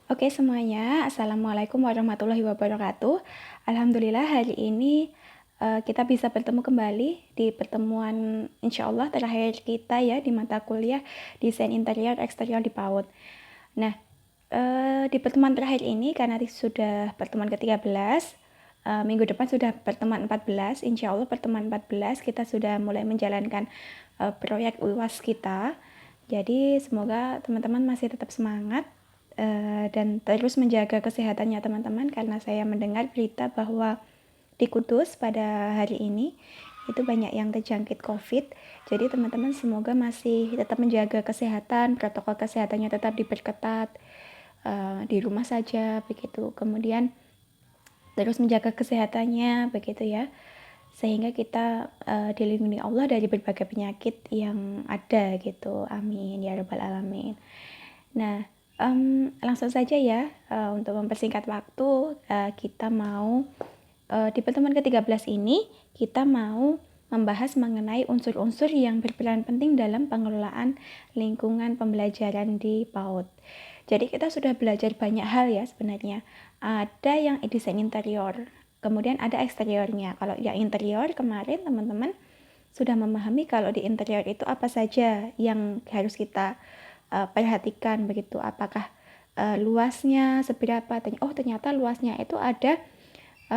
Oke semuanya, Assalamualaikum warahmatullahi wabarakatuh. Alhamdulillah hari ini kita bisa bertemu kembali di pertemuan insya Allah terakhir kita ya di mata kuliah Desain Interior Eksterior di PAUD. Nah, di pertemuan terakhir ini karena sudah pertemuan ke-13, minggu depan sudah pertemuan 14, insya Allah pertemuan 14 kita sudah mulai menjalankan proyek UAS kita. Jadi semoga teman-teman masih tetap semangat dan terus menjaga kesehatannya teman-teman, karena saya mendengar berita bahwa di Kudus pada hari ini itu banyak yang terjangkit COVID. Jadi teman-teman semoga masih tetap menjaga kesehatan, protokol kesehatannya tetap diperketat, di rumah saja begitu. Kemudian terus menjaga kesehatannya begitu ya, sehingga kita dilindungi Allah dari berbagai penyakit yang ada gitu. Amin ya rabbal alamin. Nah, langsung saja ya, untuk mempersingkat waktu, kita mau di pertemuan ke-13 ini kita mau membahas mengenai unsur-unsur yang berperan penting dalam pengelolaan lingkungan pembelajaran di PAUD. Jadi kita sudah belajar banyak hal ya sebenarnya. Ada yang desain interior, kemudian ada eksteriornya. Kalau yang interior kemarin teman-teman sudah memahami kalau di interior itu apa saja yang harus kita perhatikan begitu. Apakah luasnya seberapa? Oh ternyata luasnya itu ada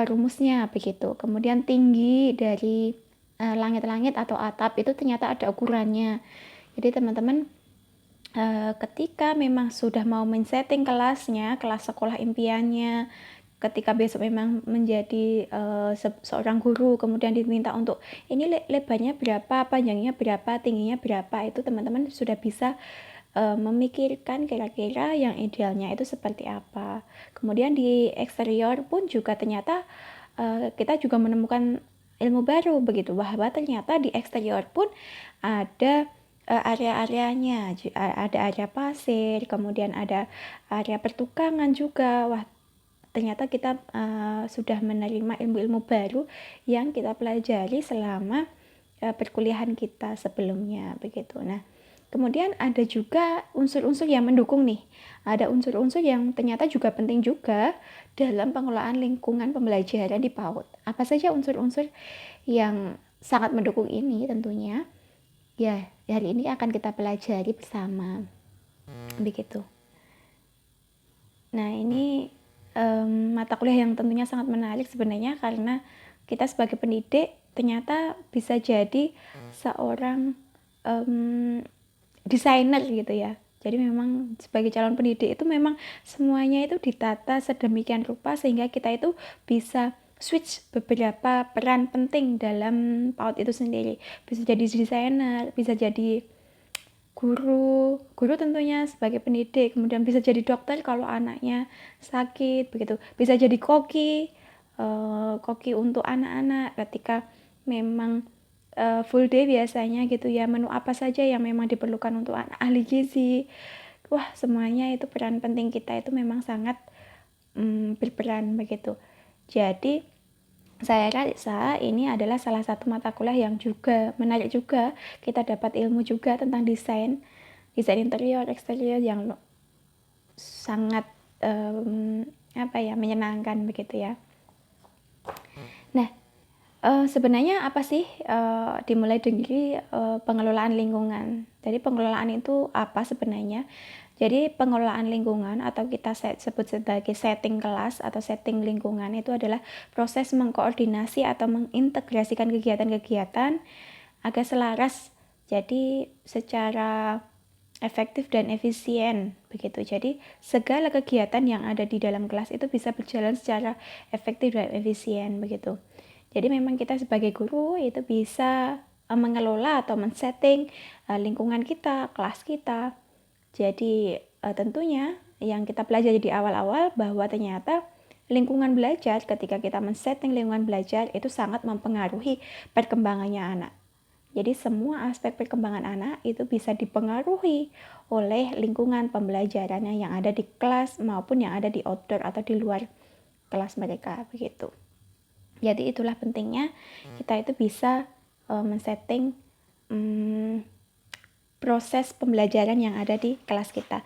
rumusnya begitu. Kemudian tinggi dari langit-langit atau atap itu ternyata ada ukurannya. Jadi teman-teman ketika memang sudah mau men-setting kelasnya, kelas sekolah impiannya, ketika besok memang menjadi seorang guru, kemudian diminta untuk ini lebarnya berapa, panjangnya berapa, tingginya berapa, itu teman-teman sudah bisa memikirkan kira-kira yang idealnya itu seperti apa. Kemudian di eksterior pun juga ternyata kita juga menemukan ilmu baru begitu, bahwa ternyata di eksterior pun ada area-areanya, ada area pasir, kemudian ada area pertukangan juga. Wah, ternyata kita sudah menerima ilmu-ilmu baru yang kita pelajari selama perkuliahan kita sebelumnya begitu. Nah, kemudian ada juga unsur-unsur yang mendukung nih. Ada unsur-unsur yang ternyata juga penting juga dalam pengelolaan lingkungan pembelajaran di PAUD. Apa saja unsur-unsur yang sangat mendukung ini tentunya? Ya, hari ini akan kita pelajari bersama. Begitu. Nah, ini mata kuliah yang tentunya sangat menarik sebenarnya, karena kita sebagai pendidik ternyata bisa jadi seorang desainer gitu ya. Jadi memang sebagai calon pendidik itu memang semuanya itu ditata sedemikian rupa sehingga kita itu bisa switch beberapa peran penting dalam PAUD itu sendiri. Bisa jadi desainer, bisa jadi guru tentunya sebagai pendidik, kemudian bisa jadi dokter kalau anaknya sakit begitu, bisa jadi koki untuk anak-anak ketika memang full day biasanya gitu ya, menu apa saja yang memang diperlukan untuk anak ahli gizi. Wah, semuanya itu peran penting kita itu memang sangat berperan begitu. Jadi saya rasa ini adalah salah satu mata kuliah yang juga menarik juga, kita dapat ilmu juga tentang desain interior eksterior yang sangat menyenangkan begitu ya. Nah, sebenarnya apa sih dimulai dari pengelolaan lingkungan. Jadi pengelolaan itu apa sebenarnya? Jadi pengelolaan lingkungan atau kita sebut sebagai setting kelas atau setting lingkungan itu adalah proses mengkoordinasi atau mengintegrasikan kegiatan-kegiatan agar selaras, jadi secara efektif dan efisien begitu. Jadi segala kegiatan yang ada di dalam kelas itu bisa berjalan secara efektif dan efisien begitu. Jadi memang kita sebagai guru itu bisa mengelola atau men-setting lingkungan kita, kelas kita. Jadi tentunya yang kita pelajari di awal-awal bahwa ternyata lingkungan belajar, ketika kita men-setting lingkungan belajar itu sangat mempengaruhi perkembangannya anak. Jadi semua aspek perkembangan anak itu bisa dipengaruhi oleh lingkungan pembelajarannya yang ada di kelas maupun yang ada di outdoor atau di luar kelas mereka begitu. Jadi itulah pentingnya kita itu bisa men-setting proses pembelajaran yang ada di kelas kita.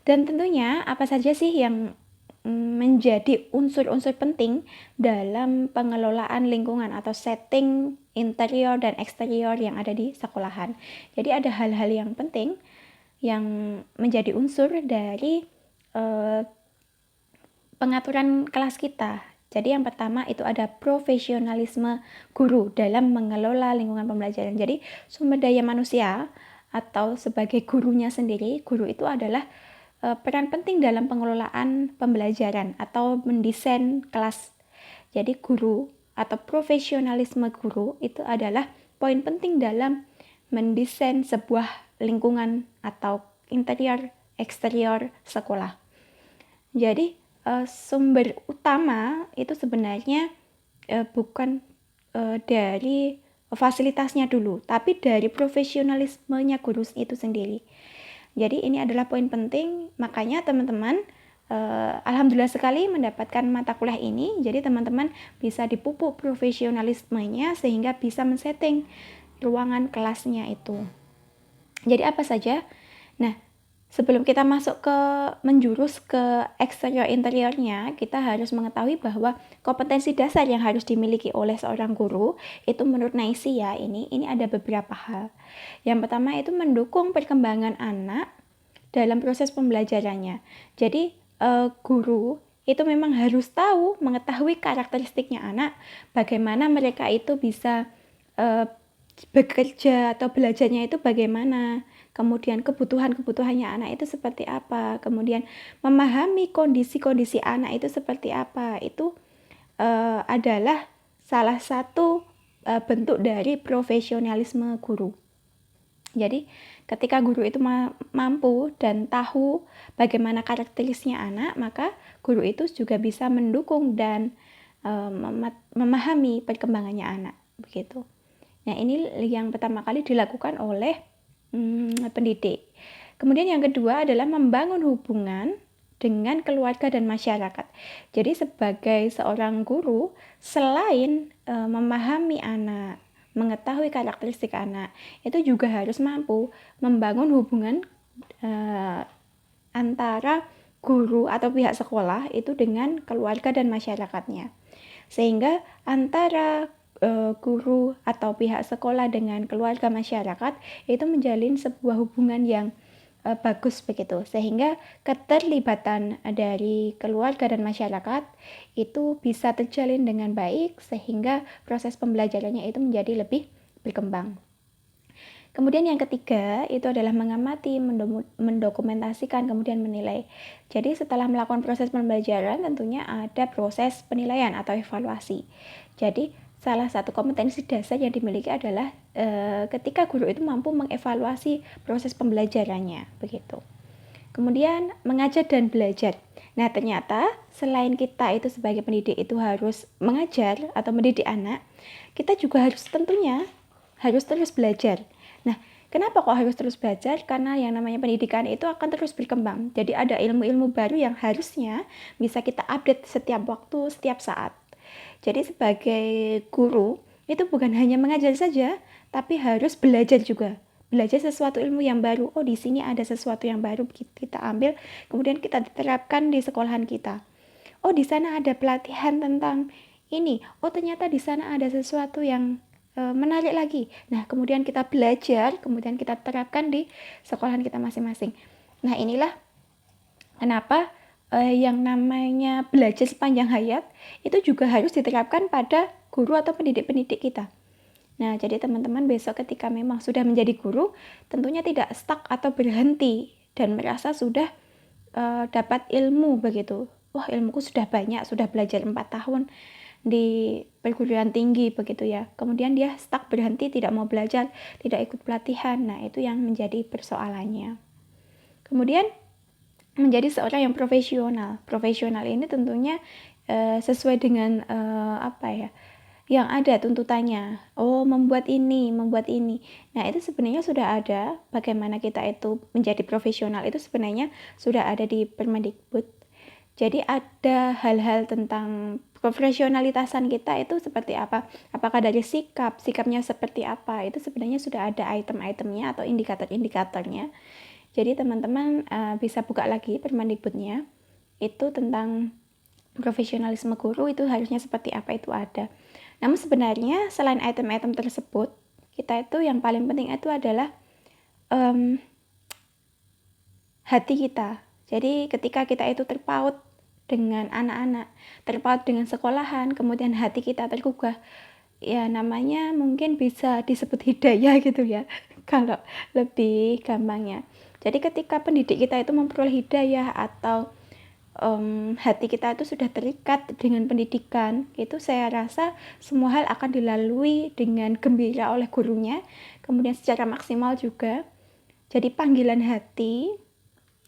Dan tentunya apa saja sih yang menjadi unsur-unsur penting dalam pengelolaan lingkungan atau setting interior dan eksterior yang ada di sekolahan. Jadi ada hal-hal yang penting yang menjadi unsur dari pengaturan kelas kita. Jadi yang pertama itu ada profesionalisme guru dalam mengelola lingkungan pembelajaran. Jadi sumber daya manusia atau sebagai gurunya sendiri, guru itu adalah peran penting dalam pengelolaan pembelajaran atau mendesain kelas. Jadi guru atau profesionalisme guru itu adalah poin penting dalam mendesain sebuah lingkungan atau interior eksterior sekolah. Jadi sumber utama itu sebenarnya bukan dari fasilitasnya dulu, tapi dari profesionalismenya guru itu sendiri. Jadi ini adalah poin penting, makanya teman-teman alhamdulillah sekali mendapatkan mata kuliah ini. Jadi teman-teman bisa dipupuk profesionalismenya sehingga bisa men-setting ruangan kelasnya itu. Jadi apa saja? Nah, sebelum kita masuk ke menjurus ke eksterior interiornya, kita harus mengetahui bahwa kompetensi dasar yang harus dimiliki oleh seorang guru itu menurut NAISI ya, ini ada beberapa hal. Yang pertama itu mendukung perkembangan anak dalam proses pembelajarannya. Jadi guru itu memang harus tahu, mengetahui karakteristiknya anak, bagaimana mereka itu bisa bekerja atau belajarnya itu bagaimana, kemudian kebutuhannya anak itu seperti apa, kemudian memahami kondisi-kondisi anak itu seperti apa, itu adalah salah satu bentuk dari profesionalisme guru. Jadi ketika guru itu mampu dan tahu bagaimana karakteristiknya anak, maka guru itu juga bisa mendukung dan memahami perkembangannya anak, begitu. Nah, ini yang pertama kali dilakukan oleh pendidik. Kemudian yang kedua adalah membangun hubungan dengan keluarga dan masyarakat. Jadi sebagai seorang guru, selain memahami anak, mengetahui karakteristik anak, itu juga harus mampu membangun hubungan antara guru atau pihak sekolah itu dengan keluarga dan masyarakatnya. Sehingga antara guru atau pihak sekolah dengan keluarga masyarakat itu menjalin sebuah hubungan yang bagus begitu, sehingga keterlibatan dari keluarga dan masyarakat itu bisa terjalin dengan baik sehingga proses pembelajarannya itu menjadi lebih berkembang. Kemudian yang ketiga itu adalah mengamati, mendokumentasikan, kemudian menilai. Jadi setelah melakukan proses pembelajaran tentunya ada proses penilaian atau evaluasi. Jadi salah satu kompetensi dasar yang dimiliki adalah ketika guru itu mampu mengevaluasi proses pembelajarannya, begitu. Kemudian mengajar dan belajar. Nah, ternyata selain kita itu sebagai pendidik itu harus mengajar atau mendidik anak, kita juga tentunya harus terus belajar. Nah, kenapa kok harus terus belajar? Karena yang namanya pendidikan itu akan terus berkembang. Jadi ada ilmu-ilmu baru yang harusnya bisa kita update setiap waktu, setiap saat. Jadi sebagai guru itu bukan hanya mengajar saja, tapi harus belajar juga. Belajar sesuatu ilmu yang baru. Oh, di sini ada sesuatu yang baru kita ambil, kemudian kita diterapkan di sekolahan kita. Oh, di sana ada pelatihan tentang ini. Oh, ternyata di sana ada sesuatu yang menarik lagi. Nah, kemudian kita belajar, kemudian kita terapkan di sekolahan kita masing-masing. Nah, inilah kenapa yang namanya belajar sepanjang hayat itu juga harus diterapkan pada guru atau pendidik-pendidik kita. Nah, jadi teman-teman besok ketika memang sudah menjadi guru, tentunya tidak stuck atau berhenti dan merasa sudah dapat ilmu begitu. Wah, ilmuku sudah banyak, sudah belajar 4 tahun di perguruan tinggi begitu ya. Kemudian dia stuck, berhenti, tidak mau belajar, tidak ikut pelatihan. Nah, itu yang menjadi persoalannya. Kemudian menjadi seorang yang profesional. Profesional ini tentunya sesuai dengan yang ada tuntutannya. Oh, membuat ini. Nah, itu sebenarnya sudah ada. Bagaimana kita itu menjadi profesional itu sebenarnya sudah ada di Permendikbud. Jadi ada hal-hal tentang profesionalitasan kita itu seperti apa, apakah dari sikapnya seperti apa, itu sebenarnya sudah ada item-itemnya atau indikator-indikatornya. Jadi teman-teman bisa buka lagi Permendikbudnya, itu tentang profesionalisme guru itu harusnya seperti apa itu ada. Namun sebenarnya selain item-item tersebut, kita itu yang paling penting itu adalah hati kita. Jadi ketika kita itu terpaut dengan anak-anak, terpaut dengan sekolahan, kemudian hati kita tergugah, ya namanya mungkin bisa disebut hidayah gitu ya, kalau lebih gampangnya. Jadi ketika pendidik kita itu memperoleh hidayah atau hati kita itu sudah terikat dengan pendidikan, itu saya rasa semua hal akan dilalui dengan gembira oleh gurunya, kemudian secara maksimal juga. Jadi panggilan hati,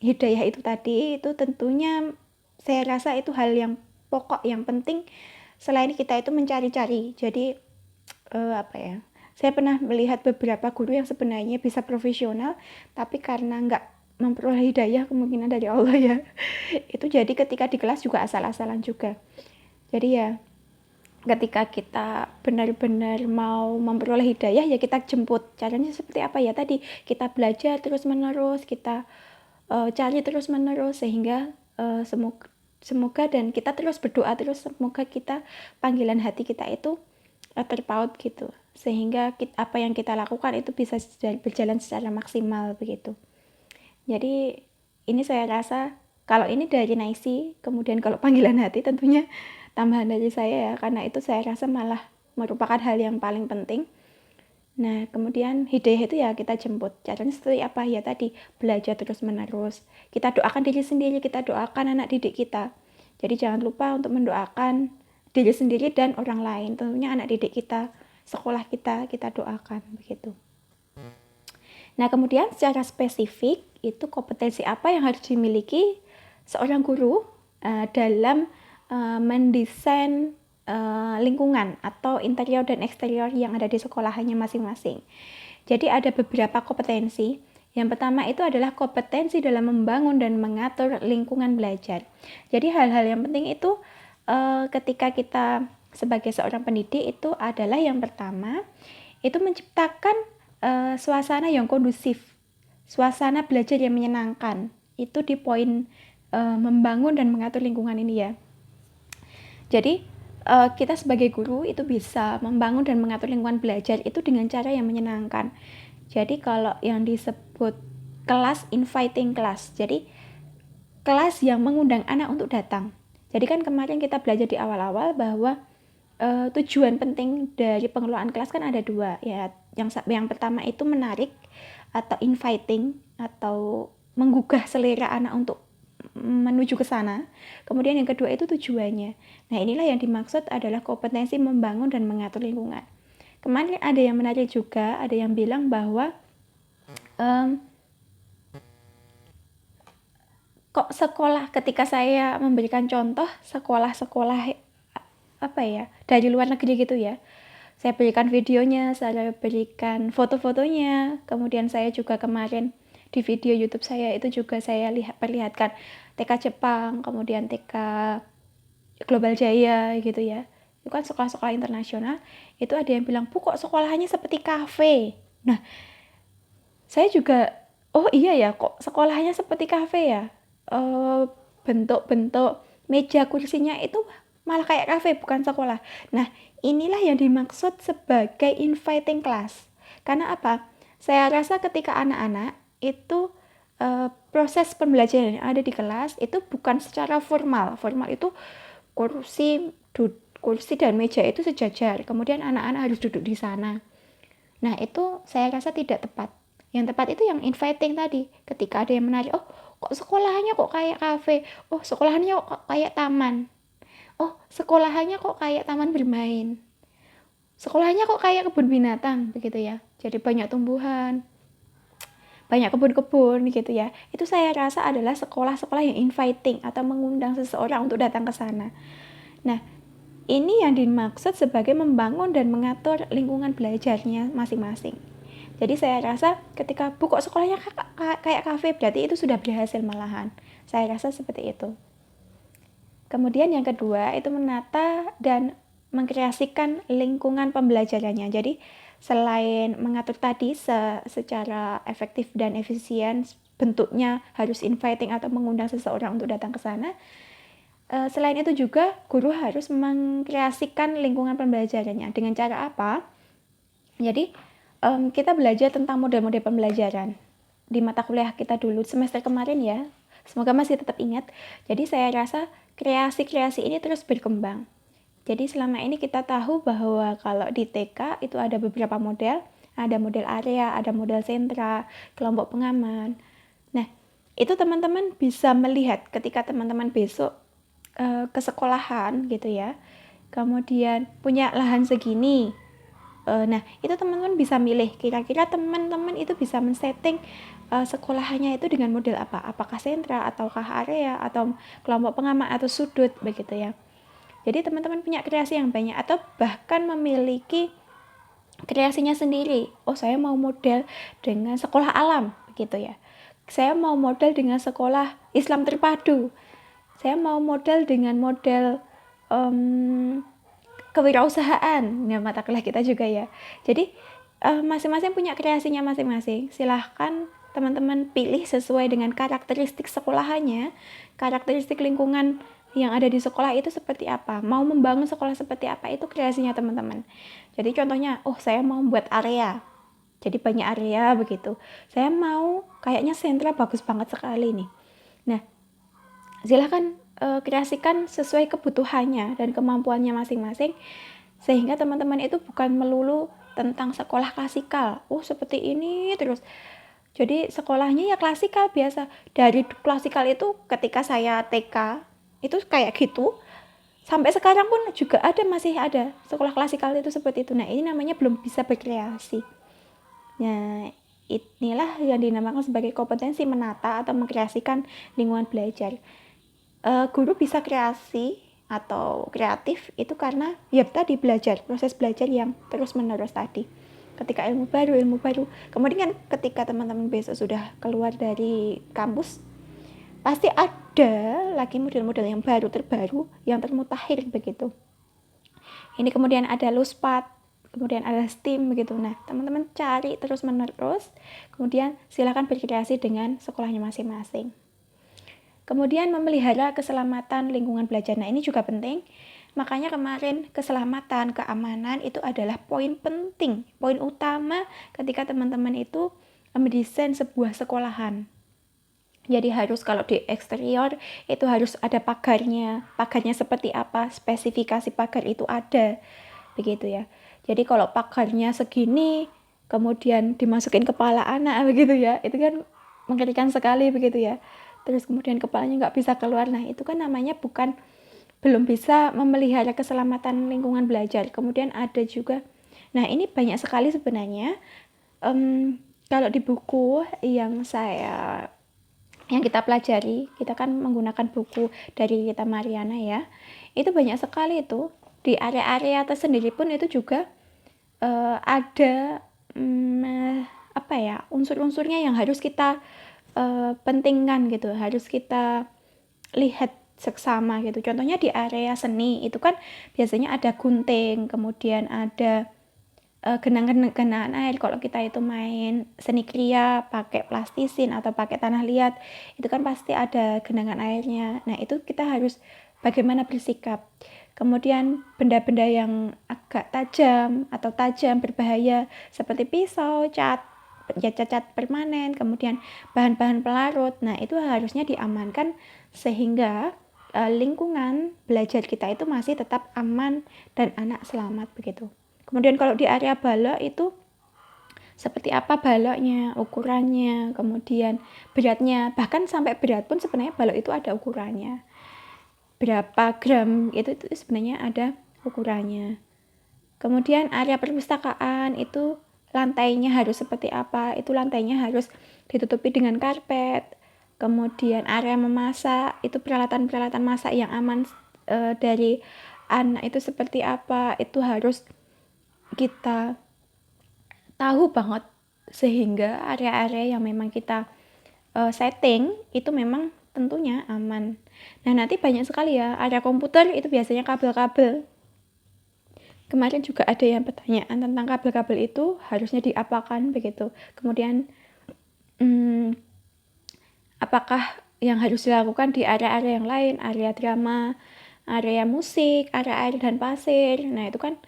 hidayah itu tadi, itu tentunya saya rasa itu hal yang pokok, yang penting selain kita itu mencari-cari. Jadi saya pernah melihat beberapa guru yang sebenarnya bisa profesional, tapi karena nggak memperoleh hidayah kemungkinan dari Allah ya, itu jadi ketika di kelas juga asal-asalan juga. Jadi ya ketika kita benar-benar mau memperoleh hidayah, ya kita jemput. Caranya seperti apa ya tadi, kita belajar terus-menerus, kita cari terus-menerus, sehingga semoga dan kita terus berdoa terus, semoga kita panggilan hati kita itu terpaut gitu, sehingga apa yang kita lakukan itu bisa berjalan secara maksimal begitu. Jadi ini saya rasa kalau ini dari Naisi, kemudian kalau panggilan hati tentunya tambahan dari saya ya, karena itu saya rasa malah merupakan hal yang paling penting. Nah, kemudian hidayah itu ya kita jemput. Caranya seperti apa ya tadi, belajar terus-menerus. Kita doakan diri sendiri, kita doakan anak didik kita. Jadi jangan lupa untuk mendoakan diri sendiri dan orang lain. Tentunya anak didik kita, sekolah kita doakan begitu. Nah, kemudian secara spesifik itu kompetensi apa yang harus dimiliki seorang guru dalam mendesain lingkungan atau interior dan eksterior yang ada di sekolahannya masing-masing. Jadi ada beberapa kompetensi. Yang pertama itu adalah kompetensi dalam membangun dan mengatur lingkungan belajar. Jadi hal-hal yang penting itu ketika kita sebagai seorang pendidik itu adalah yang pertama itu menciptakan suasana yang kondusif, suasana belajar yang menyenangkan. Itu di poin membangun dan mengatur lingkungan ini ya. Jadi kita sebagai guru itu bisa membangun dan mengatur lingkungan belajar itu dengan cara yang menyenangkan. Jadi kalau yang disebut kelas inviting class, jadi kelas yang mengundang anak untuk datang. Jadi kan kemarin kita belajar di awal-awal bahwa tujuan penting dari pengelolaan kelas kan ada dua ya. Yang pertama itu menarik atau inviting atau menggugah selera anak untuk menuju ke sana. Kemudian yang kedua itu tujuannya. Nah, inilah yang dimaksud adalah kompetensi membangun dan mengatur lingkungan. Kemarin ada yang menarik juga, ada yang bilang bahwa kok sekolah, ketika saya memberikan contoh sekolah-sekolah dari luar negeri gitu ya, saya berikan videonya, saya berikan foto-fotonya, kemudian saya juga kemarin di video YouTube saya itu juga saya perlihatkan TK Jepang, kemudian TK Global Jaya gitu ya. Itu kan sekolah-sekolah internasional. Itu ada yang bilang, "Bu, kok sekolahannya seperti kafe?" Nah, saya juga, oh iya ya, kok sekolahnya seperti kafe ya? Bentuk-bentuk meja kursinya itu malah kayak kafe, bukan sekolah. Nah, inilah yang dimaksud sebagai inviting class. Karena apa? Saya rasa ketika anak-anak itu proses pembelajaran yang ada di kelas itu bukan secara formal. Formal itu kursi dan meja itu sejajar. Kemudian anak-anak harus duduk di sana. Nah, itu saya rasa tidak tepat. Yang tepat itu yang inviting tadi. Ketika ada yang menarik, oh kok sekolahannya kok kayak kafe, oh sekolahannya kok kayak taman, oh sekolahannya kok kayak taman bermain, sekolahnya kok kayak kebun binatang begitu ya. Jadi banyak tumbuhan, banyak kebun-kebun gitu ya. Itu saya rasa adalah sekolah-sekolah yang inviting atau mengundang seseorang untuk datang ke sana. Nah, ini yang dimaksud sebagai membangun dan mengatur lingkungan belajarnya masing-masing. Jadi saya rasa ketika Bu kok sekolahnya kayak kafe, berarti itu sudah berhasil malahan. Saya rasa seperti itu. Kemudian yang kedua itu menata dan mengkreasikan lingkungan pembelajarannya. Jadi selain mengatur tadi secara efektif dan efisien, bentuknya harus inviting atau mengundang seseorang untuk datang ke sana. Selain itu juga guru harus mengkreasikan lingkungan pembelajarannya. Dengan cara apa? Jadi kita belajar tentang model-model pembelajaran di mata kuliah kita dulu semester kemarin ya. Semoga masih tetap ingat. Jadi saya rasa kreasi-kreasi ini terus berkembang. Jadi selama ini kita tahu bahwa kalau di TK itu ada beberapa model, ada model area, ada model sentra, kelompok pengaman. Nah, itu teman-teman bisa melihat ketika teman-teman besok ke sekolahan gitu ya. Kemudian punya lahan segini. Nah, itu teman-teman bisa milih kira-kira teman-teman itu bisa men-setting sekolahannya itu dengan model apa? Apakah sentra ataukah area atau kelompok pengaman atau sudut begitu ya. Jadi teman-teman punya kreasi yang banyak atau bahkan memiliki kreasinya sendiri. Oh, saya mau model dengan sekolah alam begitu ya. Saya mau model dengan sekolah Islam terpadu. Saya mau model dengan model kewirausahaan. Nah, mata kuliah kita juga ya. Jadi masing-masing punya kreasinya masing-masing. Silahkan teman-teman pilih sesuai dengan karakteristik sekolahannya, karakteristik lingkungan yang ada di sekolah itu seperti apa, mau membangun sekolah seperti apa, itu kreasinya teman-teman. Jadi contohnya, oh saya mau buat area, jadi banyak area begitu. Saya mau kayaknya sentra bagus banget sekali nih. Nah, silahkan kreasikan sesuai kebutuhannya dan kemampuannya masing-masing, sehingga teman-teman itu bukan melulu tentang sekolah klasikal. Oh seperti ini terus. Jadi sekolahnya ya klasikal biasa. Dari klasikal itu ketika saya TK itu kayak gitu. Sampai sekarang pun juga masih ada sekolah klasikal itu seperti itu. Nah, ini namanya belum bisa berkreasi. Nah, inilah yang dinamakan sebagai kompetensi menata atau mengkreasikan lingkungan belajar. Guru bisa kreasi atau kreatif itu karena ya tadi proses belajar yang terus menerus tadi. Ketika ilmu baru. Kemudian ketika teman-teman besok sudah keluar dari kampus, pasti ada lagi model-model yang terbaru, yang termutakhir begitu. Ini kemudian ada LUSPAT, kemudian ada STEAM begitu. Nah, teman-teman cari terus menerus, kemudian silakan berkreasi dengan sekolahnya masing-masing. Kemudian memelihara keselamatan lingkungan belajar. Nah, ini juga penting. Makanya kemarin keselamatan, keamanan itu adalah poin penting, poin utama ketika teman-teman itu mendesain sebuah sekolahan. Jadi harus kalau di eksterior itu harus ada pagarnya seperti apa, spesifikasi pagar itu ada, begitu ya. Jadi kalau pagarnya segini, kemudian dimasukin kepala anak begitu ya, itu kan mengerikan sekali begitu ya. Terus kemudian kepalanya nggak bisa keluar, nah itu kan namanya belum bisa memelihara keselamatan lingkungan belajar. Kemudian ada juga, nah ini banyak sekali sebenarnya. Kalau di buku yang kita pelajari, kita kan menggunakan buku dari Rita Mariana ya, itu banyak sekali itu di area-area tersendiri pun itu juga ada unsur-unsurnya yang harus kita pentingkan gitu, harus kita lihat seksama gitu. Contohnya di area seni itu kan biasanya ada gunting, kemudian ada genangan air. Kalau kita itu main seni kriya pakai plastisin atau pakai tanah liat, itu kan pasti ada genangan airnya. Nah, itu kita harus bagaimana bersikap. Kemudian benda-benda yang agak tajam atau berbahaya seperti pisau, cat permanen, kemudian bahan-bahan pelarut. Nah, itu harusnya diamankan sehingga lingkungan belajar kita itu masih tetap aman dan anak selamat begitu. Kemudian kalau di area balok itu seperti apa baloknya, ukurannya, kemudian beratnya, bahkan sampai berat pun sebenarnya balok itu ada ukurannya. Berapa gram itu sebenarnya ada ukurannya. Kemudian area perpustakaan itu lantainya harus seperti apa, itu lantainya harus ditutupi dengan karpet. Kemudian area memasak, itu peralatan-peralatan masak yang aman dari anak itu seperti apa, itu harus kita tahu banget, sehingga area-area yang memang kita setting itu memang tentunya aman. Nah, nanti banyak sekali ya, area komputer itu biasanya kabel-kabel. Kemarin juga ada yang pertanyaan tentang kabel-kabel itu harusnya diapakan begitu. Kemudian apakah yang harus dilakukan di area-area yang lain, area drama, area musik, area air dan pasir. Nah, itu kan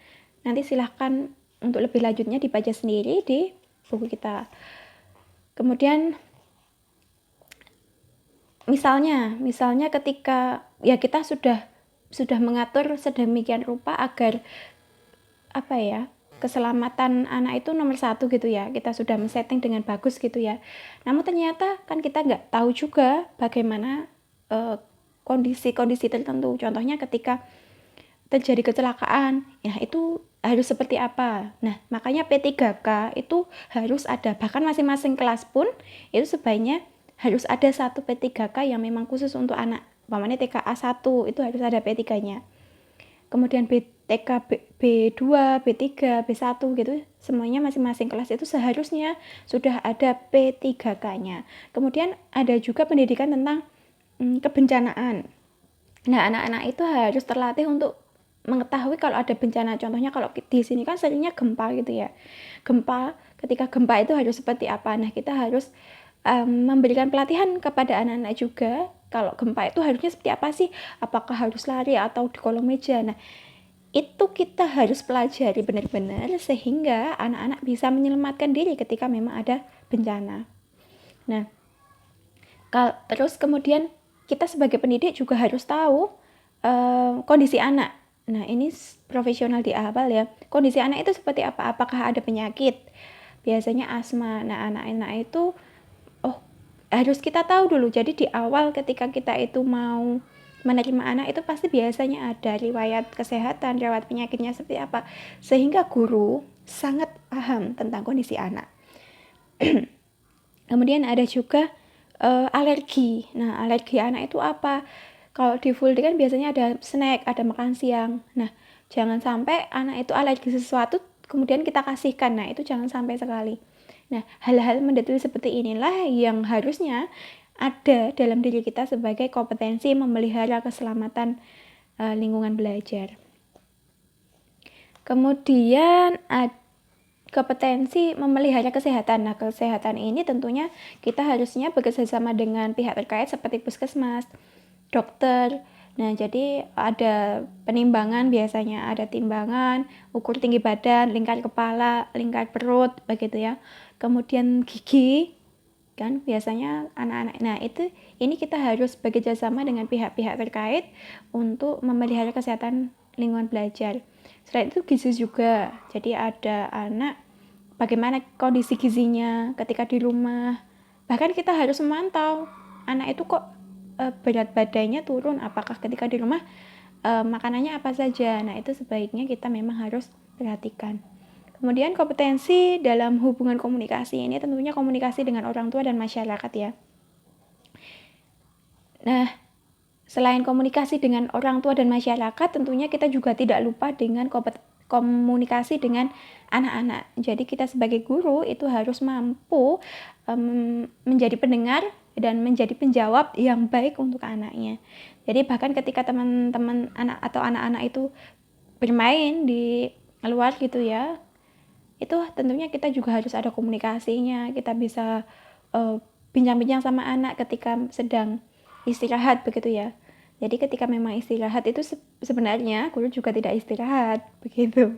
nanti silahkan untuk lebih lanjutnya dibaca sendiri di buku kita. Kemudian misalnya ketika ya kita sudah mengatur sedemikian rupa agar keselamatan anak itu nomor 1 gitu ya, kita sudah men-setting dengan bagus gitu ya. Namun ternyata kan kita nggak tahu juga bagaimana kondisi-kondisi tertentu. Contohnya ketika terjadi kecelakaan, ya itu harus seperti apa. Nah, makanya P3K itu harus ada, bahkan masing-masing kelas pun itu sebaiknya harus ada satu P3K yang memang khusus untuk anak. Umpamanya TKA 1 itu harus ada P3-nya. Kemudian TK B2, B3, B1 gitu, semuanya masing-masing kelas itu seharusnya sudah ada P3K-nya. Kemudian ada juga pendidikan tentang kebencanaan. Nah, anak-anak itu harus terlatih untuk mengetahui kalau ada bencana. Contohnya kalau di sini kan seringnya gempa gitu ya. Ketika gempa itu harus seperti apa. Nah, kita harus memberikan pelatihan kepada anak-anak juga. Kalau gempa itu harusnya seperti apa sih? Apakah harus lari atau di kolong meja? Nah, itu kita harus pelajari benar-benar sehingga anak-anak bisa menyelamatkan diri ketika memang ada bencana. Nah, terus kemudian kita sebagai pendidik juga harus tahu kondisi anak. Nah, ini profesional di awal ya. Kondisi anak itu seperti apa? Apakah ada penyakit? Biasanya asma. Nah, anak-anak itu harus kita tahu dulu. Jadi di awal ketika kita itu mau menerima anak itu pasti biasanya ada riwayat kesehatan, riwayat penyakitnya seperti apa. Sehingga guru sangat paham tentang kondisi anak. Kemudian ada juga alergi. Nah, alergi anak itu apa? Kalau di full day kan biasanya ada snack, ada makan siang. Nah, jangan sampai anak itu alergi sesuatu kemudian kita kasihkan. Nah, itu jangan sampai sekali. Nah, hal-hal mendetail seperti inilah yang harusnya ada dalam diri kita sebagai kompetensi memelihara keselamatan lingkungan belajar. Kemudian kompetensi memelihara kesehatan. Nah, kesehatan ini tentunya kita harusnya bekerjasama dengan pihak terkait seperti puskesmas, dokter. Nah, jadi ada penimbangan, biasanya ada timbangan, ukur tinggi badan, lingkar kepala, lingkar perut, begitu ya. Kemudian gigi, kan biasanya anak-anak. Nah, ini kita harus bekerjasama dengan pihak-pihak terkait untuk memelihara kesehatan lingkungan belajar. Selain itu gizi juga. Jadi ada anak bagaimana kondisi gizinya ketika di rumah. Bahkan kita harus memantau anak itu kok berat badannya turun, apakah ketika di rumah makanannya apa saja. Nah, itu sebaiknya kita memang harus perhatikan. Kemudian kompetensi dalam hubungan komunikasi ini tentunya komunikasi dengan orang tua dan masyarakat ya. Nah, selain komunikasi dengan orang tua dan masyarakat, tentunya kita juga tidak lupa dengan komunikasi dengan anak-anak. Jadi kita sebagai guru itu harus mampu menjadi pendengar dan menjadi penjawab yang baik untuk anaknya. Jadi bahkan ketika teman-teman anak atau anak-anak itu bermain di luar gitu ya, itu tentunya kita juga harus ada komunikasinya. Kita bisa bincang-bincang sama anak ketika sedang istirahat begitu ya. Jadi ketika memang istirahat itu sebenarnya guru juga tidak istirahat begitu.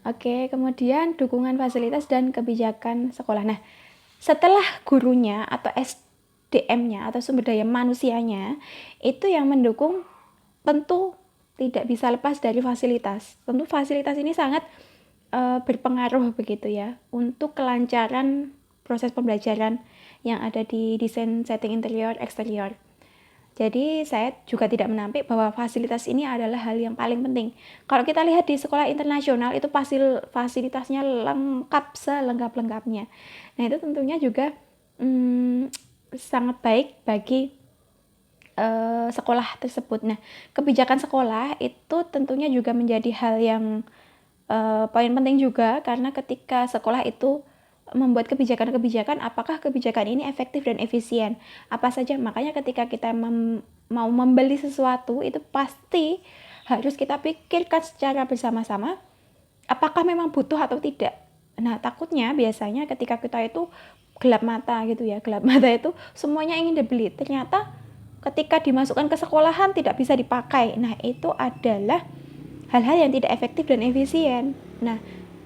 Oke, kemudian dukungan fasilitas dan kebijakan sekolah. Nah, setelah gurunya atau SDM-nya atau sumber daya manusianya itu yang mendukung, tentu tidak bisa lepas dari fasilitas. Tentu fasilitas ini sangat berpengaruh begitu ya untuk kelancaran proses pembelajaran yang ada di desain setting interior eksterior. Jadi saya juga tidak menampik bahwa fasilitas ini adalah hal yang paling penting. Kalau kita lihat di sekolah internasional itu fasilitasnya lengkap selengkap-lengkapnya. Nah, itu tentunya juga sangat baik bagi sekolah tersebut. Nah, kebijakan sekolah itu tentunya juga menjadi hal yang poin penting juga, karena ketika sekolah itu membuat kebijakan-kebijakan, apakah kebijakan ini efektif dan efisien, apa saja. Makanya ketika kita mau membeli sesuatu itu pasti harus kita pikirkan secara bersama-sama apakah memang butuh atau tidak. Nah, takutnya biasanya ketika kita itu gelap mata gitu ya, gelap mata itu semuanya ingin dibeli, ternyata ketika dimasukkan ke sekolahan tidak bisa dipakai. Nah, itu adalah hal-hal yang tidak efektif dan efisien. Nah,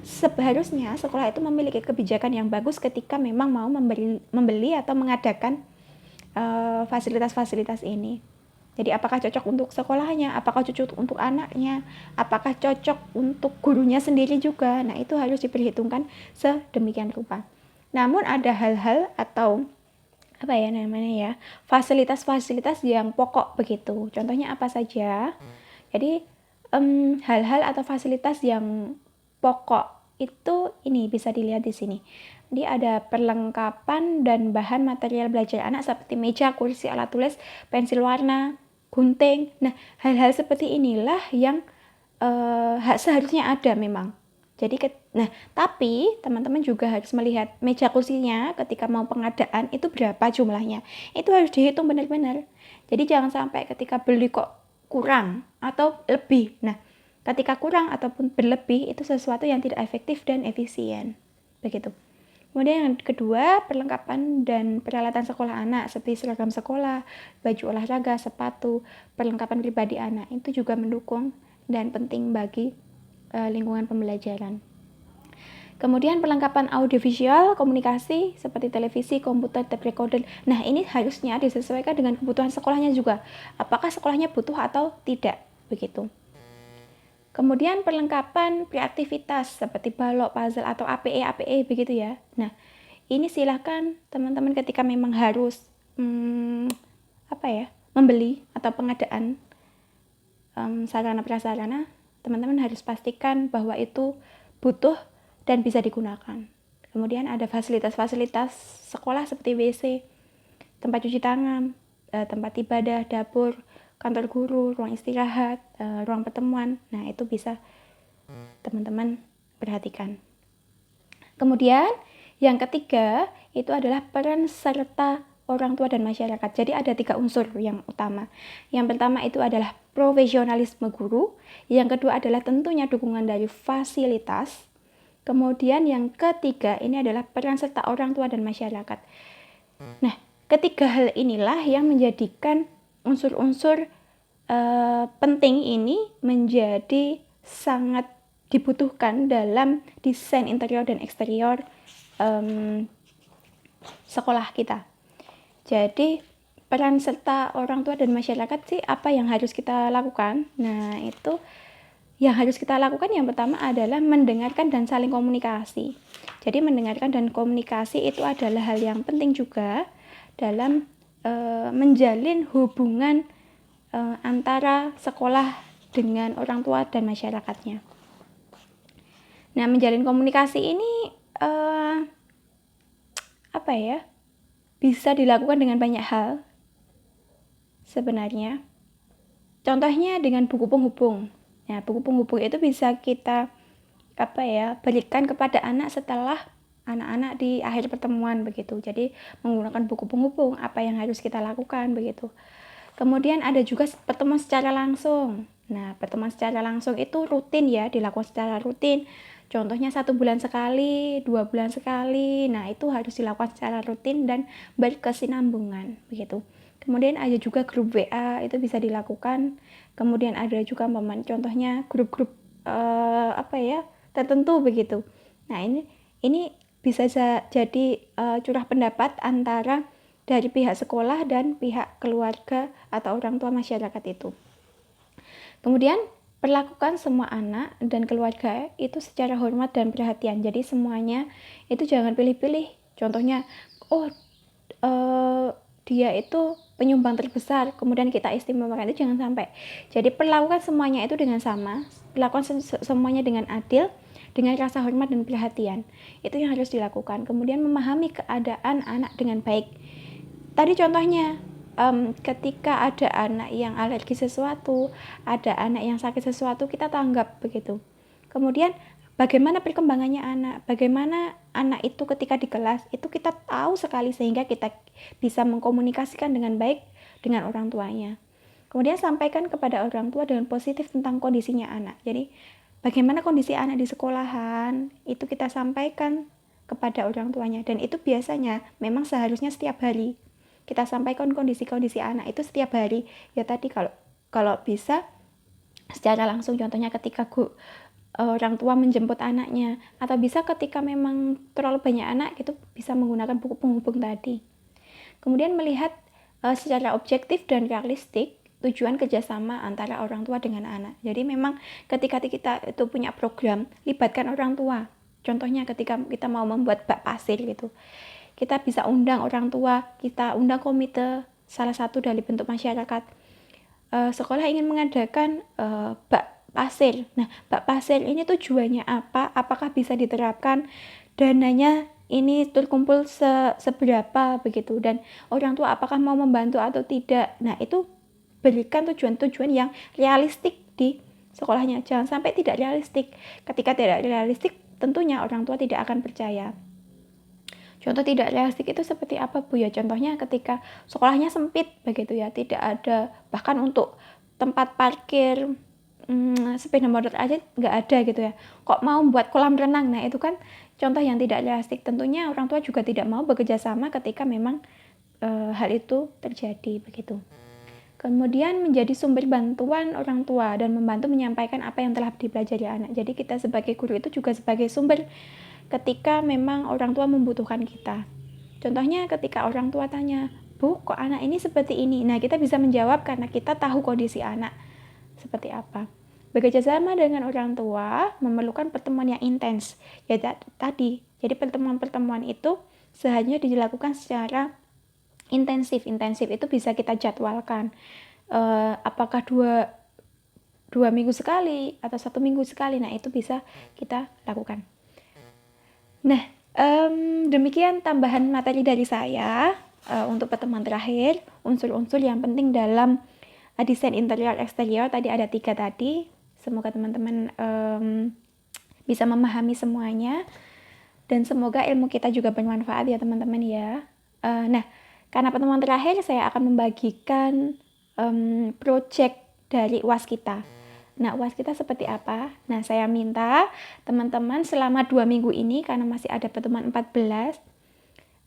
seharusnya sekolah itu memiliki kebijakan yang bagus ketika memang mau membeli atau mengadakan fasilitas-fasilitas ini. Jadi apakah cocok untuk sekolahnya, apakah cocok untuk anaknya, apakah cocok untuk gurunya sendiri juga. Nah, itu harus diperhitungkan sedemikian rupa. Namun ada hal-hal atau apa ya namanya ya, fasilitas-fasilitas yang pokok begitu. Contohnya apa saja? Jadi hal-hal atau fasilitas yang pokok itu ini bisa dilihat di sini. Jadi ada perlengkapan dan bahan material belajar anak seperti meja, kursi, alat tulis, pensil warna, gunting. Nah, hal-hal seperti inilah yang seharusnya ada memang. Jadi tapi teman-teman juga harus melihat meja kursinya ketika mau pengadaan itu berapa jumlahnya. Itu harus dihitung benar-benar. Jadi jangan sampai ketika beli kok kurang atau lebih. Nah, ketika kurang ataupun berlebih itu sesuatu yang tidak efektif dan efisien. Begitu. Kemudian yang kedua, perlengkapan dan peralatan sekolah anak seperti seragam sekolah, baju olahraga, sepatu, perlengkapan pribadi anak itu juga mendukung dan penting bagi lingkungan pembelajaran. Kemudian perlengkapan audiovisual, komunikasi seperti televisi, komputer, tape recorder. Nah, ini harusnya disesuaikan dengan kebutuhan sekolahnya juga. Apakah sekolahnya butuh atau tidak, begitu. Kemudian perlengkapan preaktivitas seperti balok, puzzle atau APE begitu ya. Nah, ini silakan teman-teman ketika memang harus membeli atau pengadaan sarana prasarana, teman-teman harus pastikan bahwa itu butuh dan bisa digunakan. Kemudian ada fasilitas-fasilitas sekolah seperti WC, tempat cuci tangan, tempat ibadah, dapur, kantor guru, ruang istirahat, ruang pertemuan. Nah, itu bisa teman-teman perhatikan. Kemudian yang ketiga itu adalah peran serta orang tua dan masyarakat. Jadi ada 3 unsur yang utama. Yang pertama itu adalah profesionalisme guru. Yang kedua adalah tentunya dukungan dari fasilitas. Kemudian yang ketiga ini adalah peran serta orang tua dan masyarakat. Nah, ketiga hal inilah yang menjadikan unsur-unsur penting ini menjadi sangat dibutuhkan dalam desain interior dan eksterior sekolah kita. Jadi peran serta orang tua dan masyarakat sih apa yang harus kita lakukan? Nah, itu yang harus kita lakukan yang pertama adalah mendengarkan dan saling komunikasi. Jadi mendengarkan dan komunikasi itu adalah hal yang penting juga dalam menjalin hubungan antara sekolah dengan orang tua dan masyarakatnya. Nah, menjalin komunikasi ini bisa dilakukan dengan banyak hal sebenarnya. Contohnya dengan buku penghubung. Nah, buku penghubung itu bisa kita berikan kepada anak setelah anak-anak di akhir pertemuan begitu. Jadi menggunakan buku penghubung apa yang harus kita lakukan begitu. Kemudian ada juga pertemuan secara langsung. Nah, pertemuan secara langsung itu rutin ya, dilakukan secara rutin. Contohnya 1 bulan sekali, 2 bulan sekali. Nah, itu harus dilakukan secara rutin dan berkesinambungan begitu. Kemudian ada juga grup WA, itu bisa dilakukan. Kemudian ada juga contohnya grup-grup tertentu begitu. Nah, ini bisa jadi curah pendapat antara dari pihak sekolah dan pihak keluarga atau orang tua masyarakat itu. Kemudian perlakukan semua anak dan keluarga itu secara hormat dan perhatian. Jadi semuanya itu jangan pilih-pilih. Contohnya, dia itu penyumbang terbesar, kemudian kita istimewakan, itu jangan sampai. Jadi perlakukan semuanya itu dengan sama, perlakukan semuanya dengan adil, dengan rasa hormat dan perhatian. Itu yang harus dilakukan. Kemudian memahami keadaan anak dengan baik. Tadi contohnya, ketika ada anak yang alergi sesuatu, ada anak yang sakit sesuatu, kita tanggap begitu. Kemudian bagaimana perkembangannya anak, bagaimana anak itu ketika di kelas, itu kita tahu sekali sehingga kita bisa mengkomunikasikan dengan baik dengan orang tuanya. Kemudian sampaikan kepada orang tua dengan positif tentang kondisinya anak. Jadi bagaimana kondisi anak di sekolahan, itu kita sampaikan kepada orang tuanya. Dan itu biasanya memang seharusnya setiap hari. Kita sampaikan kondisi-kondisi anak itu setiap hari. Ya tadi kalau bisa secara langsung, contohnya ketika orang tua menjemput anaknya, atau bisa ketika memang terlalu banyak anak itu bisa menggunakan buku penghubung tadi. Kemudian melihat secara objektif dan realistik tujuan kerjasama antara orang tua dengan anak. Jadi memang ketika kita itu punya program, libatkan orang tua. Contohnya ketika kita mau membuat bak pasir gitu, kita bisa undang orang tua, kita undang komite, salah satu dari bentuk masyarakat. Sekolah ingin mengadakan bak pasir. Nah, bak pasir ini tujuannya apa? Apakah bisa diterapkan? Dananya ini terkumpul seberapa begitu, dan orang tua apakah mau membantu atau tidak. Nah, itu berikan tujuan-tujuan yang realistik di sekolahnya. Jangan sampai tidak realistik. Ketika tidak realistik, tentunya orang tua tidak akan percaya. Contoh tidak realistik itu seperti apa, Bu ya? Contohnya ketika sekolahnya sempit begitu ya, tidak ada bahkan untuk tempat parkir sepeda motor aja nggak ada gitu ya, kok mau buat kolam renang. Nah itu kan contoh yang tidak realistik. Tentunya orang tua juga tidak mau bekerja sama ketika memang hal itu terjadi begitu. Kemudian menjadi sumber bantuan orang tua dan membantu menyampaikan apa yang telah dipelajari anak. Jadi kita sebagai guru itu juga sebagai sumber ketika memang orang tua membutuhkan kita. Contohnya ketika orang tua tanya, Bu, kok anak ini seperti ini? Nah kita bisa menjawab karena kita tahu kondisi anak seperti apa. Bekerja sama dengan orang tua memerlukan pertemuan yang intens. Ya tadi, jadi pertemuan-pertemuan itu seharusnya dilakukan secara intensif. Intensif itu bisa kita jadwalkan. Apakah dua minggu sekali atau 1 minggu sekali. Nah itu bisa kita lakukan. Nah demikian tambahan materi dari saya untuk pertemuan terakhir. Unsur-unsur yang penting dalam desain interior eksterior tadi ada 3 tadi. Semoga teman-teman bisa memahami semuanya dan semoga ilmu kita juga bermanfaat ya teman-teman ya. Nah, karena pertemuan terakhir saya akan membagikan project dari UAS kita. Nah, UAS kita seperti apa? Nah, saya minta teman-teman selama 2 minggu ini karena masih ada pertemuan 14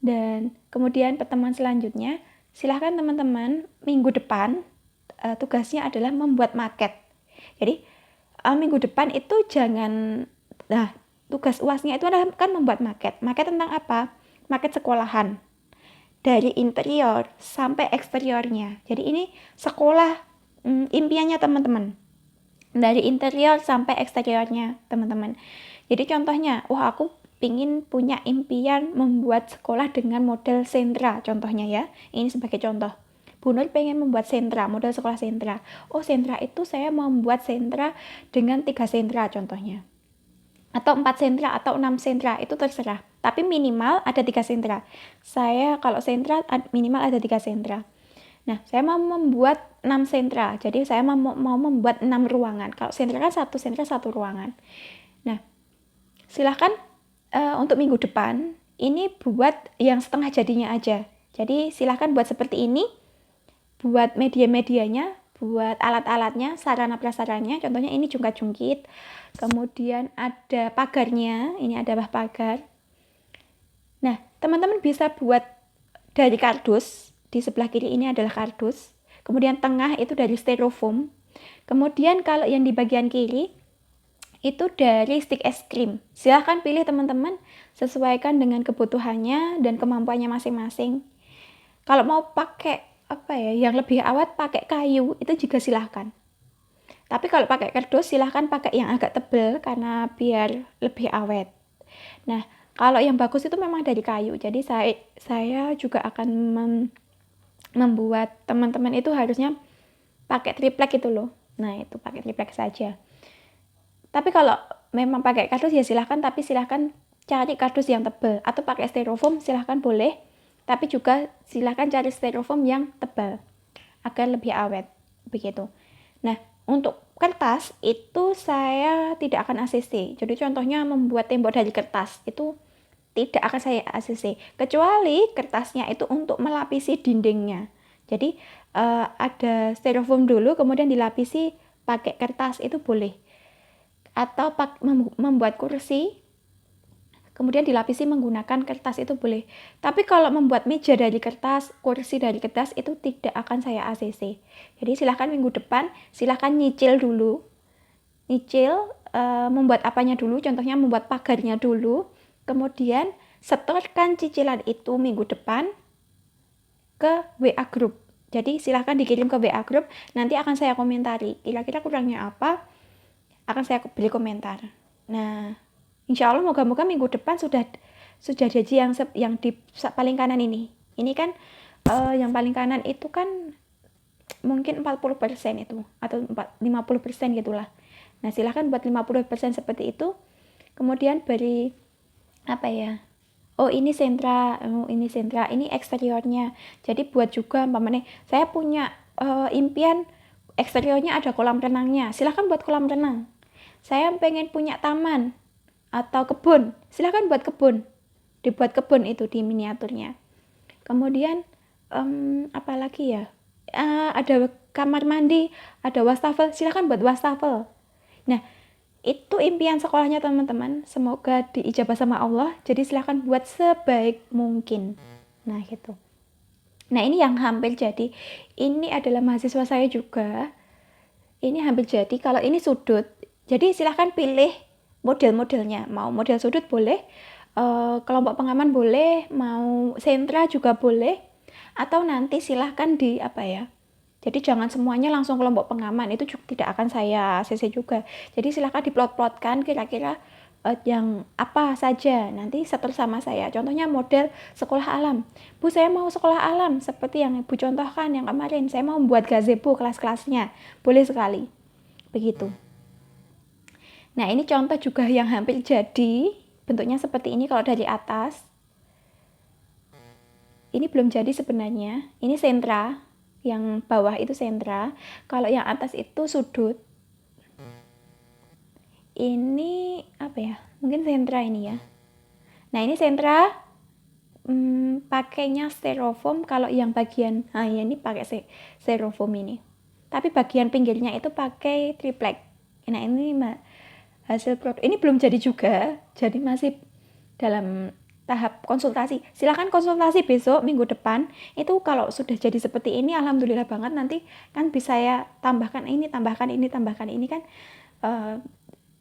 dan kemudian pertemuan selanjutnya, silahkan teman-teman minggu depan tugasnya adalah membuat maket. Jadi minggu depan itu jangan, tugas UASnya itu adalah kan membuat maket. Maket tentang apa? Maket sekolahan. Dari interior sampai eksteriornya. Jadi ini sekolah impiannya teman-teman. Dari interior sampai eksteriornya teman-teman. Jadi contohnya, aku pingin punya impian membuat sekolah dengan model sentra contohnya ya. Ini sebagai contoh. Bu Nur pengen membuat sentra, model sekolah sentra. Oh sentra itu saya mau membuat sentra dengan 3 sentra contohnya. Atau 4 sentra atau 6 sentra, itu terserah. Tapi minimal ada 3 sentra. Saya kalau sentra minimal ada 3 sentra. Nah saya mau membuat 6 sentra. Jadi saya mau membuat 6 ruangan. Kalau sentra kan 1 sentra 1 ruangan. Nah silahkan untuk minggu depan ini buat yang setengah jadinya aja. Jadi silahkan buat seperti ini. Buat media-medianya, buat alat-alatnya, sarana prasarannya, contohnya ini jungkat-jungkit, kemudian ada pagarnya, ini ada pagar. Nah, teman-teman bisa buat dari kardus, di sebelah kiri ini adalah kardus, kemudian tengah itu dari styrofoam, kemudian kalau yang di bagian kiri, itu dari stick es krim. Silahkan pilih teman-teman, sesuaikan dengan kebutuhannya dan kemampuannya masing-masing. Kalau mau pakai yang lebih awet pakai kayu itu juga silahkan. Tapi kalau pakai kardus silahkan pakai yang agak tebal karena biar lebih awet. Nah kalau yang bagus itu memang dari kayu. Jadi saya juga akan membuat teman-teman itu harusnya pakai triplek itu loh. Nah itu pakai triplek saja. Tapi kalau memang pakai kardus ya silahkan. Tapi silahkan cari kardus yang tebal atau pakai styrofoam silahkan boleh. Tapi juga silahkan cari styrofoam yang tebal agar lebih awet begitu. Nah Untuk kertas itu saya tidak akan ACC. Jadi contohnya membuat tembok dari kertas itu tidak akan saya ACC, kecuali kertasnya itu untuk melapisi dindingnya. Jadi ada styrofoam dulu, kemudian dilapisi pakai kertas, itu boleh. Atau membuat kursi, kemudian dilapisi menggunakan kertas, itu boleh. Tapi kalau membuat meja dari kertas, kursi dari kertas, itu tidak akan saya ACC. Jadi silahkan minggu depan, silahkan nyicil dulu. Membuat apanya dulu, contohnya membuat pagarnya dulu. Kemudian setorkan cicilan itu minggu depan ke WA Group. Jadi silahkan dikirim ke WA Group, nanti akan saya komentari. Kira-kira kurangnya apa, akan saya beri komentar. Nah, insya Allah moga-moga minggu depan sudah janji yang di paling kanan ini. Ini kan yang paling kanan itu kan mungkin 40% itu, atau 50% gitulah. Nah, silahkan buat 50% seperti itu. Kemudian beri apa ya, ini sentra, ini eksteriornya. Jadi buat juga umpamanya saya punya impian eksteriornya ada kolam renangnya, silahkan buat kolam renang. Saya pengen punya taman atau kebun, silahkan buat kebun, dibuat kebun itu di miniaturnya. Kemudian apa lagi ya, ada kamar mandi, ada wastafel, silahkan buat wastafel. Nah, itu impian sekolahnya teman-teman, semoga diijabah sama Allah. Jadi silahkan buat sebaik mungkin. Nah gitu. Nah ini yang hampir jadi, ini adalah mahasiswa saya juga, ini hampir jadi. Kalau ini sudut, jadi silahkan pilih model-modelnya. Mau model sudut boleh, kelompok pengaman boleh, mau sentra juga boleh, atau nanti silahkan di apa ya, jadi jangan semuanya langsung kelompok pengaman, itu juga tidak akan saya CC juga. Jadi silahkan diplot-plotkan kira-kira yang apa saja, nanti setor sama saya. Contohnya model sekolah alam. Bu, saya mau sekolah alam seperti yang Ibu contohkan yang kemarin. Saya mau membuat gazebo kelas-kelasnya. Boleh sekali. Begitu. Nah, ini contoh juga yang hampir jadi. Bentuknya seperti ini kalau dari atas. Ini belum jadi sebenarnya. Ini sentra. Yang bawah itu sentra, kalau yang atas itu sudut. Ini apa ya, mungkin sentra ini ya. Nah ini sentra, pakainya styrofoam. Kalau yang bagian ya ini pakai styrofoam ini, tapi bagian pinggirnya itu pakai triplek. Nah ini hasil produk ini belum jadi juga, jadi masih dalam tahap konsultasi. Silahkan konsultasi besok minggu depan. Itu kalau sudah jadi seperti ini, alhamdulillah banget. Nanti kan bisa ya tambahkan ini kan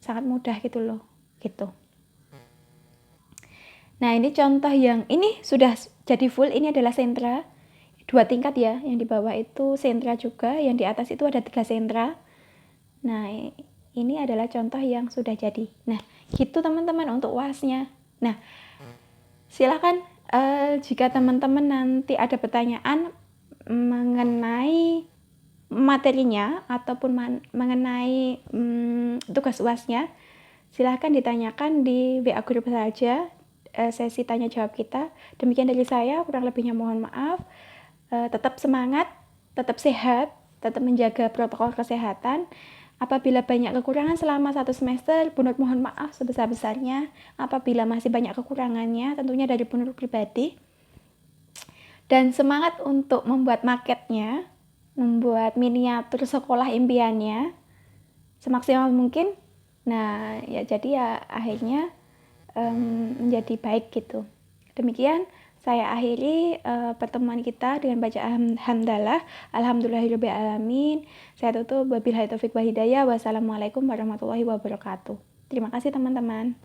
sangat mudah gitu loh, gitu. Nah ini contoh yang ini sudah jadi full. Ini adalah sentra 2 tingkat ya. Yang di bawah itu sentra juga, yang di atas itu ada 3 sentra. Nah ini adalah contoh yang sudah jadi. Nah gitu teman-teman untuk UASnya. Nah silakan jika teman-teman nanti ada pertanyaan mengenai materinya ataupun mengenai tugas UASnya, silakan ditanyakan di WA Group saja, sesi tanya jawab kita. Demikian dari saya, kurang lebihnya mohon maaf. Tetap semangat, tetap sehat, tetap menjaga protokol kesehatan. Apabila banyak kekurangan selama 1 semester, Bu Nur mohon maaf sebesar-besarnya. Apabila masih banyak kekurangannya, tentunya dari Bu Nur pribadi. Dan semangat untuk membuat maketnya, membuat miniatur sekolah impiannya semaksimal mungkin. Nah, ya jadi ya akhirnya menjadi baik gitu. Demikian saya akhiri pertemuan kita dengan bacaan hamdalah. Alhamdulillahirabbil alamin. Saya tutup wabillahi taufik wal hidayah. Wassalamualaikum warahmatullahi wabarakatuh. Terima kasih teman-teman.